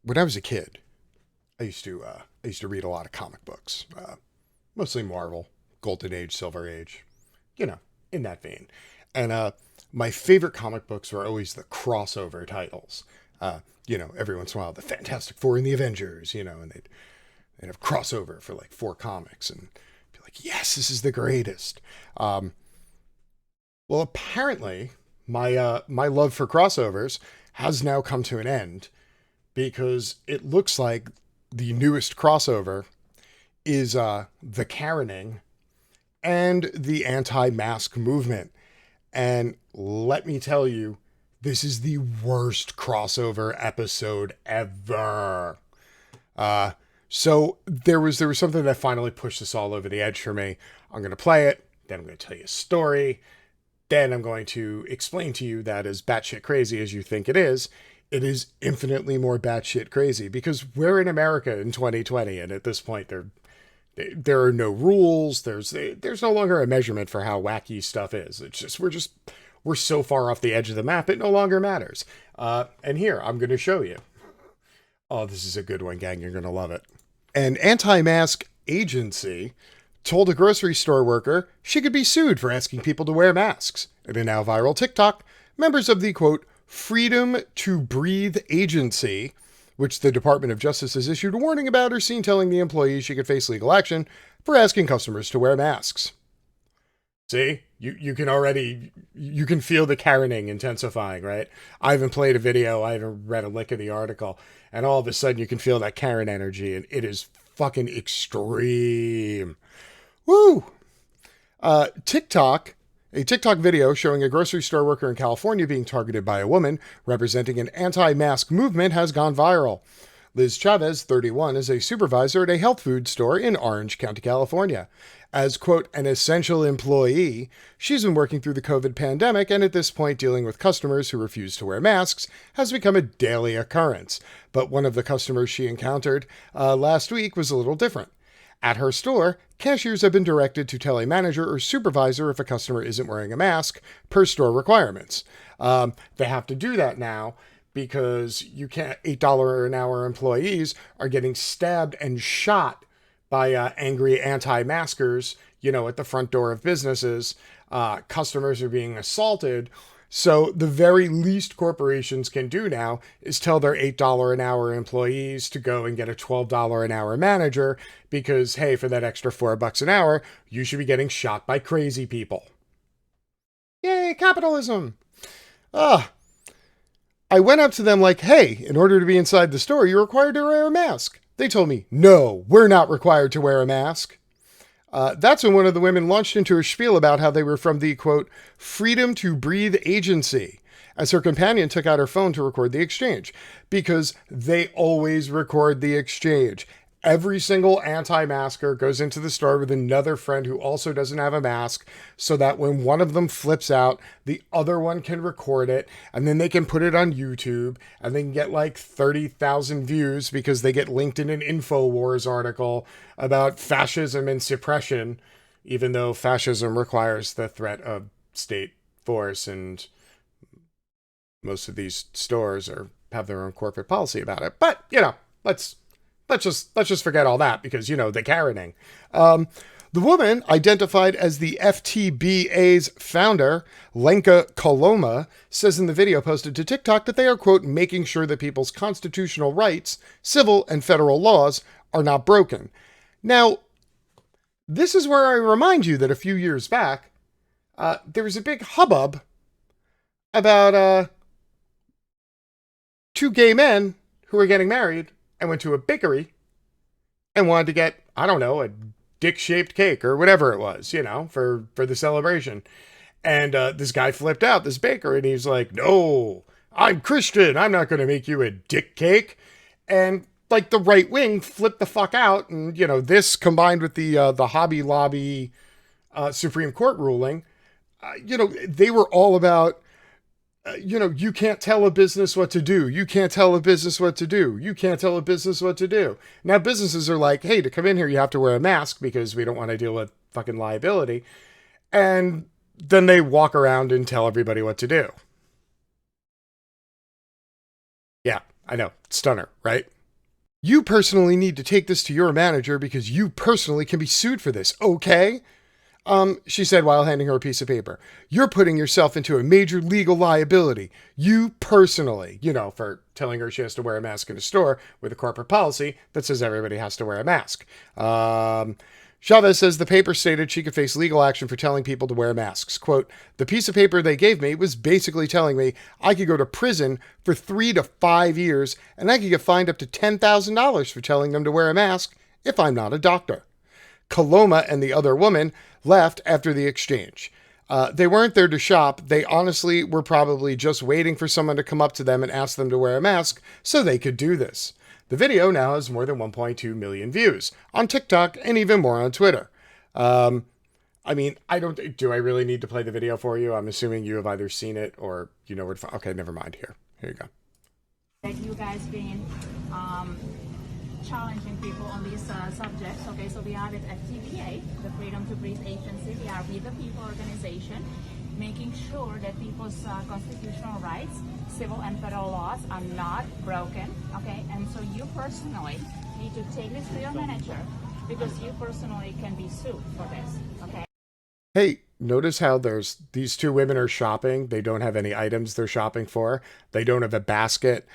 when I was a kid, I used to read a lot of comic books, mostly Marvel, Golden Age, Silver Age, you know, in that vein. And my favorite comic books were always the crossover titles. Every once in a while, the Fantastic Four and the Avengers, and they'd have crossover for like four comics and be like, yes, this is the greatest. Well, apparently, my love for crossovers has now come to an end because it looks like the newest crossover is the Karening and the anti-mask movement. And let me tell you, this is the worst crossover episode ever. So there was something that finally pushed this all over the edge for me. I'm going to play it, then I'm going to tell you a story, then I'm going to explain to you that as batshit crazy as you think it is infinitely more batshit crazy because we're in America in 2020, and at this point there are no rules. There's no longer a measurement for how wacky stuff is. It's just we're so far off the edge of the map it no longer matters. And here I'm going to show you. Oh, this is a good one, gang. You're going to love it. An anti-mask agency told a grocery store worker she could be sued for asking people to wear masks. In a now viral TikTok, members of the, quote, Freedom to Breathe agency, which the Department of Justice has issued a warning about, are seen telling the employee she could face legal action for asking customers to wear masks. See, you can feel the Karening intensifying, right? I haven't played a video, I haven't read a lick of the article, and all of a sudden you can feel that Karen energy, and it is fucking extreme. Woo! A TikTok video showing a grocery store worker in California being targeted by a woman representing an anti-mask movement has gone viral. Liz Chavez, 31, is a supervisor at a health food store in Orange County, California. As, quote, an essential employee, she's been working through the COVID pandemic, and at this point dealing with customers who refuse to wear masks has become a daily occurrence. But one of the customers she encountered last week was a little different. At her store, cashiers have been directed to tell a manager or supervisor if a customer isn't wearing a mask per store requirements. They have to do that now because you can't. $8 an hour employees are getting stabbed and shot by angry anti-maskers, at the front door of businesses. Customers are being assaulted. So the very least corporations can do now is tell their $8 an hour employees to go and get a $12 an hour manager because, hey, for that extra $4 an hour, you should be getting shot by crazy people. Yay, capitalism! I went up to them like, hey, in order to be inside the store, you're required to wear a mask. They told me, no, we're not required to wear a mask. That's when one of the women launched into a spiel about how they were from the, quote, Freedom to Breathe agency, as her companion took out her phone to record the exchange, because they always record the exchange. Every single anti-masker goes into the store with another friend who also doesn't have a mask, so that when one of them flips out, the other one can record it, and then they can put it on YouTube, and they can get like 30,000 views because they get linked in an InfoWars article about fascism and suppression, even though fascism requires the threat of state force, and most of these stores have their own corporate policy about it. But, let's just forget all that because, the Karening. The woman, identified as the FTBA's founder, Lenka Koloma, says in the video posted to TikTok that they are, quote, making sure that people's constitutional rights, civil and federal laws are not broken. Now, this is where I remind you that a few years back, there was a big hubbub about two gay men who were getting married and went to a bakery and wanted to get, I don't know, a dick-shaped cake or whatever it was, for the celebration. And this guy flipped out, this baker, and he's like, no, I'm Christian. I'm not going to make you a dick cake. And like the right wing flipped the fuck out. And, this combined with the Hobby Lobby Supreme Court ruling, they were all about, you can't tell a business what to do. You can't tell a business what to do. You can't tell a business what to do. Now businesses are like, hey, to come in here, you have to wear a mask because we don't want to deal with fucking liability. And then they walk around and tell everybody what to do. Yeah, I know, stunner, right? You personally need to take this to your manager because you personally can be sued for this, okay? She said while handing her a piece of paper. You're putting yourself into a major legal liability. You personally, for telling her she has to wear a mask in a store with a corporate policy that says everybody has to wear a mask. Chavez says the paper stated she could face legal action for telling people to wear masks. Quote, the piece of paper they gave me was basically telling me I could go to prison for 3 to 5 years and I could get fined up to $10,000 for telling them to wear a mask if I'm not a doctor. Koloma and the other woman left after the exchange. They weren't there to shop. They honestly were probably just waiting for someone to come up to them and ask them to wear a mask so they could do this. The video now has more than 1.2 million views on TikTok and even more on Twitter. Do I really need to play the video for you? I'm assuming you have either seen it or you know where to find. Okay, never mind. Here you go. That you guys been challenging people on these subjects. Okay, so we are at FTBA, the Freedom to Breathe Agency. We are We the People organization, making sure that people's constitutional rights, civil and federal laws are not broken. Okay, and so you personally need to take this to your manager because you personally can be sued for this. Okay. Hey, notice how these two women are shopping. They don't have any items they're shopping for. They don't have a basket.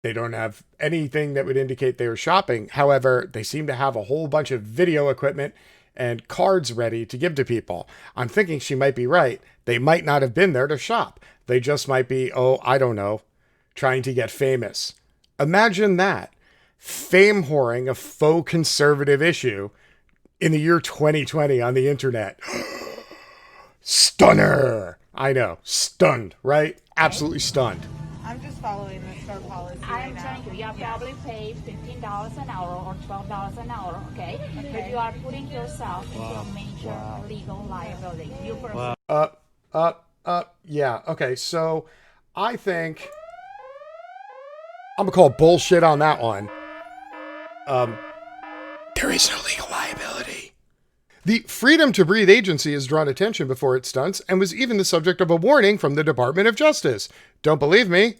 They don't have anything that would indicate they were shopping. However, they seem to have a whole bunch of video equipment and cards ready to give to people. I'm thinking she might be right. They might not have been there to shop. They just might be, trying to get famous. Imagine that. Fame whoring, a faux conservative issue in the year 2020 on the internet. Stunner. I know. Stunned, right? Absolutely stunned. I'm just following the store policy right now. I'm telling you, are probably paid $15 an hour or $12 an hour, okay? But you are putting yourself into a major legal liability. You personally. Yeah. Okay. So I think I'm gonna call bullshit on that one. There is no legal liability. The Freedom to Breathe Agency has drawn attention before its stunts and was even the subject of a warning from the Department of Justice. Don't believe me?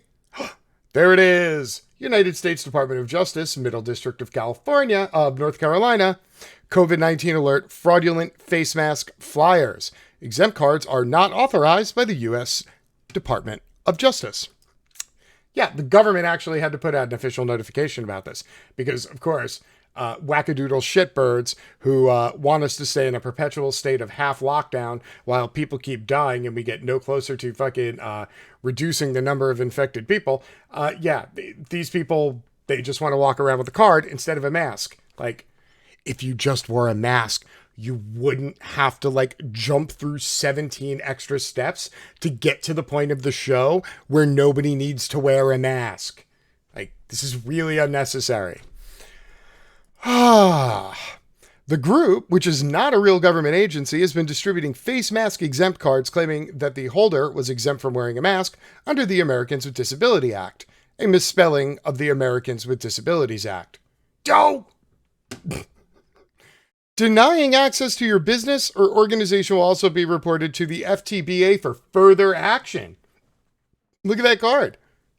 There it is. United States Department of Justice, Middle District of California, of North Carolina. COVID-19 alert, fraudulent face mask flyers. Exempt cards are not authorized by the U.S. Department of Justice. Yeah, the government actually had to put out an official notification about this because, of course, wackadoodle shitbirds who want us to stay in a perpetual state of half lockdown while people keep dying and we get no closer to fucking reducing the number of infected people. These people, they just want to walk around with a card instead of a mask. Like, if you just wore a mask, you wouldn't have to jump through 17 extra steps to get to the point of the show where nobody needs to wear a mask. This is really unnecessary. The group, which is not a real government agency, has been distributing face mask exempt cards claiming that the holder was exempt from wearing a mask under the Americans with Disability Act, a misspelling of the Americans with Disabilities Act. Denying access to your business or organization will also be reported to the FTBA for further action. Look at that card.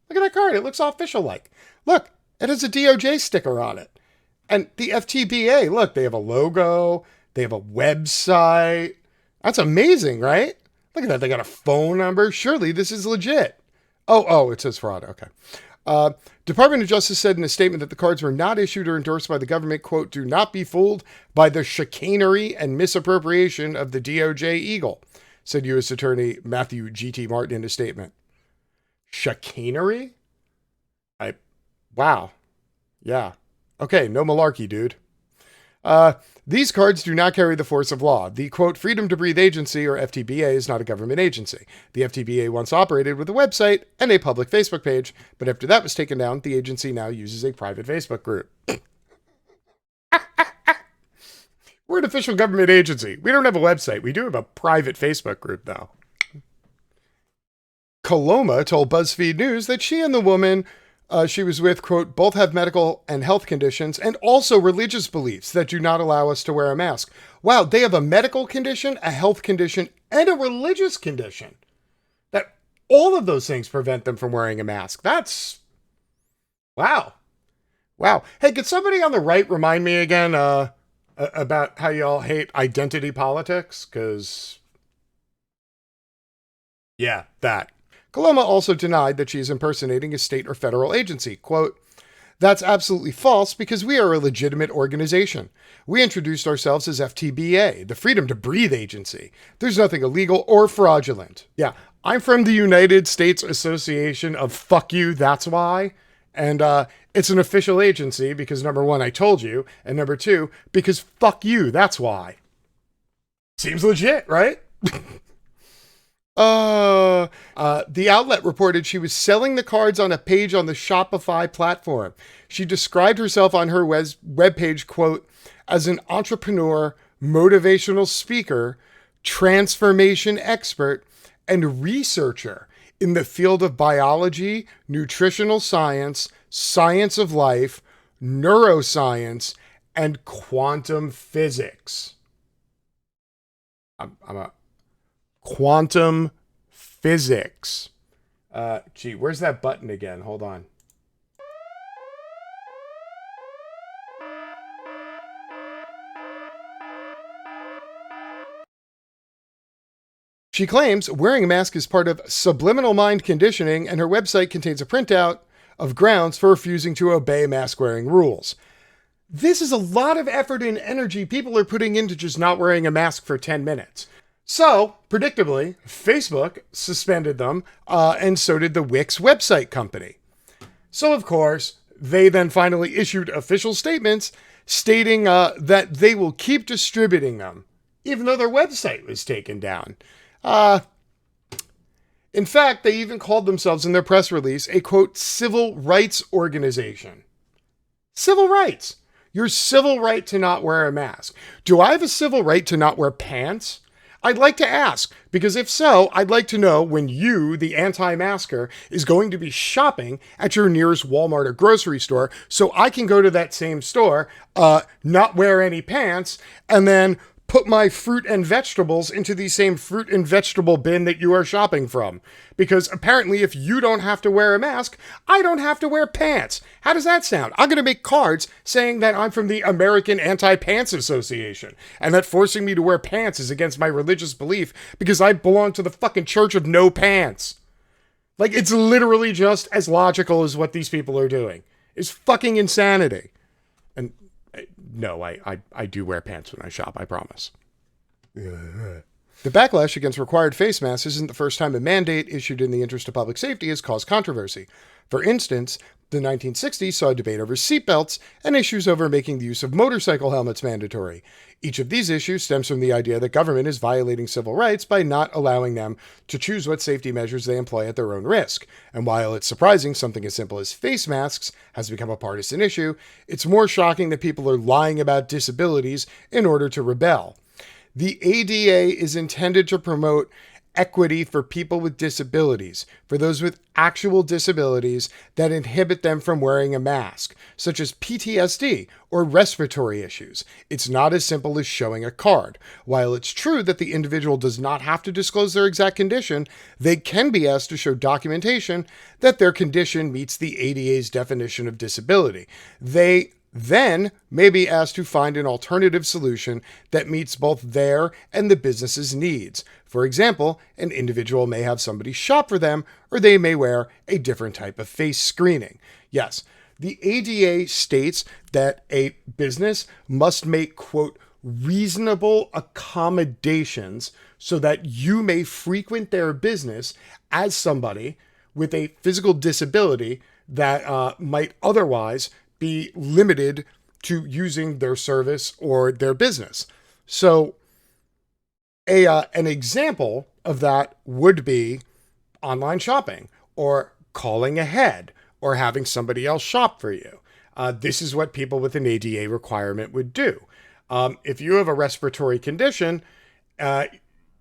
It looks all official-like. Look, it has a DOJ sticker on it. And the FTBA, look, they have a logo. They have a website. That's amazing, right? Look at that. They got a phone number. Surely this is legit. Oh, it says fraud. Okay. Department of Justice said in a statement that the cards were not issued or endorsed by the government. Quote, do not be fooled by the chicanery and misappropriation of the DOJ Eagle, said U.S. Attorney Matthew G.T. Martin in a statement. Chicanery? Wow. Yeah. Okay, no malarkey, dude. These cards do not carry the force of law. The, quote, Freedom to Breathe Agency, or FTBA, is not a government agency. The FTBA once operated with a website and a public Facebook page, but after that was taken down, the agency now uses a private Facebook group. We're an official government agency. We don't have a website. We do have a private Facebook group, though. Koloma told BuzzFeed News that she and the woman she was with, quote, both have medical and health conditions and also religious beliefs that do not allow us to wear a mask. Wow, they have a medical condition, a health condition, and a religious condition. All of those things prevent them from wearing a mask. That's wow. Wow. Hey, could somebody on the right remind me again about how y'all hate identity politics? Because, yeah, that. Koloma also denied that she is impersonating a state or federal agency. Quote, "That's absolutely false because we are a legitimate organization. We introduced ourselves as FTBA, the Freedom to Breathe Agency. There's nothing illegal or fraudulent. Yeah, I'm from the United States Association of Fuck You, That's Why. And it's an official agency because number one, I told you. And number two, because fuck you, that's why." Seems legit, right? The outlet reported she was selling the cards on a page on the Shopify platform. She described herself on her webpage, quote, as an entrepreneur, motivational speaker, transformation expert, and researcher in the field of biology, nutritional science, science of life, neuroscience, and quantum physics. I'm a quantum physics. Gee, where's that button again? Hold on. She claims wearing a mask is part of subliminal mind conditioning, and her website contains a printout of grounds for refusing to obey mask-wearing rules. This is a lot of effort and energy people are putting into just not wearing a mask for 10 minutes. So, predictably, Facebook suspended them, and so did the Wix website company. So, of course, they then finally issued official statements stating that they will keep distributing them, even though their website was taken down. In fact, they even called themselves in their press release a, quote, civil rights organization. Civil rights. Your civil right to not wear a mask. Do I have a civil right to not wear pants? I'd like to ask, because if so, I'd like to know when you, the anti-masker, is going to be shopping at your nearest Walmart or grocery store so I can go to that same store, not wear any pants, and then put my fruit and vegetables into the same fruit and vegetable bin that you are shopping from. Because apparently if you don't have to wear a mask, I don't have to wear pants. How does that sound? I'm going to make cards saying that I'm from the American Anti-Pants Association and that forcing me to wear pants is against my religious belief because I belong to the fucking Church of No Pants. Like, it's literally just as logical as what these people are doing. It's fucking insanity. And no, I do wear pants when I shop, I promise. The backlash against required face masks isn't the first time a mandate issued in the interest of public safety has caused controversy. For instance, the 1960s saw a debate over seatbelts and issues over making the use of motorcycle helmets mandatory. Each of these issues stems from the idea that government is violating civil rights by not allowing them to choose what safety measures they employ at their own risk. And while it's surprising something as simple as face masks has become a partisan issue, it's more shocking that people are lying about disabilities in order to rebel. The ADA is intended to promote equity for people with disabilities, for those with actual disabilities that inhibit them from wearing a mask, such as PTSD or respiratory issues. It's not as simple as showing a card. While it's true that the individual does not have to disclose their exact condition, they can be asked to show documentation that their condition meets the ADA's definition of disability. They then may be asked to find an alternative solution that meets both their and the business's needs. For example, an individual may have somebody shop for them, or they may wear a different type of face screening. Yes, the ADA states that a business must make, quote, reasonable accommodations so that you may frequent their business as somebody with a physical disability that might otherwise be limited to using their service or their business. So an example of that would be online shopping or calling ahead or having somebody else shop for you. This is what people with an ADA requirement would do. If you have a respiratory condition,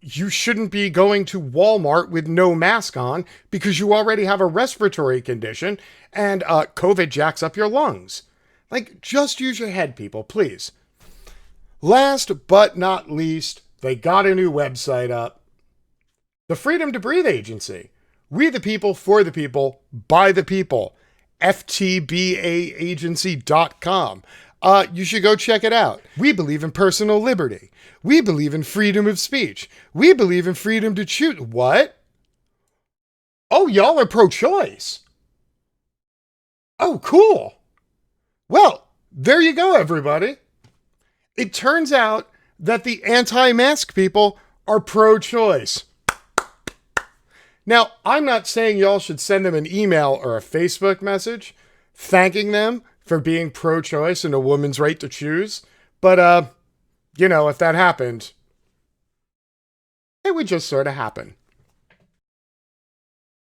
you shouldn't be going to Walmart with no mask on because you already have a respiratory condition and COVID jacks up your lungs. Like, just use your head, people, please. Last but not least, they got a new website up. The Freedom to Breathe Agency. We the people, for the people, by the people. FTBAagency.com. You should go check it out. We believe in personal liberty. We believe in freedom of speech. We believe in freedom to choose. What? Oh, y'all are pro-choice. Oh, cool. Well, there you go, everybody. It turns out that the anti-mask people are pro-choice. Now, I'm not saying y'all should send them an email or a Facebook message thanking them for being pro-choice and a woman's right to choose. But, if that happened, it would just sort of happen.